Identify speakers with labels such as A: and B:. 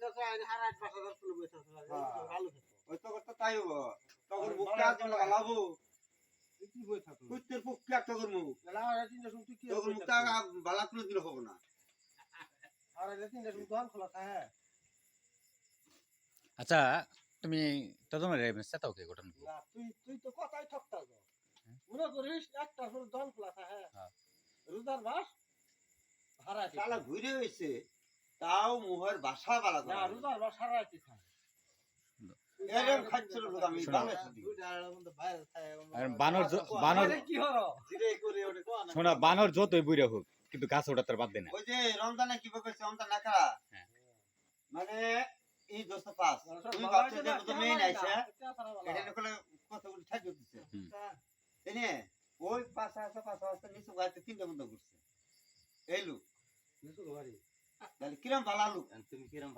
A: কাছে আইন হারাত 5000 কিলো বইছে ভালো খেতো
B: ওই তো কথা তাই হবো তখন বুকটা আজকে লাগাবো
A: কি বই থাকো
B: কুত্তের পক্ষে একটা করবো
A: এলা আর তিনটা শুনতে কি
B: তখন মুখটা বালা কোনো দিন হবে না
A: আর তিনটা শুনতে দোকান খোলা থাকে
C: আচ্ছা তুমি তদমের সেটাও কে গঠন
A: না তুই তো কথাই ঠকতা গো মনে করিস একটা শুধু দোকান খোলা থাকে
C: হ্যাঁ।
A: রোজার মাস হারাতি
B: শালা ঘুরে হইছে তাও মুহের ভাষা বালা
A: না রোজার মাস হারাতি খায়
B: এরকম খাচ্ছিল লোক আমি ভালো আছি
C: আর বানর
A: কি হলো
B: ধীরে করে ওটা কোয়া না
C: শোনা বানর যতই বুইরা হোক কিন্তু গাছ ওটা তার বাদ দেয় না
B: ওই যে রমজানে কি কইছে রমজান না খারা
C: হ্যাঁ।
B: মানে এই 205 তুমি ভাবছো যে তো মেইন আইছে এটা কলে কত উঠে থাকি দিছে এনে ওই পাঁচা নিচে গাইতে তিনটা বন্ধ করছে এই লোক
A: নিচু ঘরে
B: তাহলে কিরম ভালো লোক
A: তুমি কিরম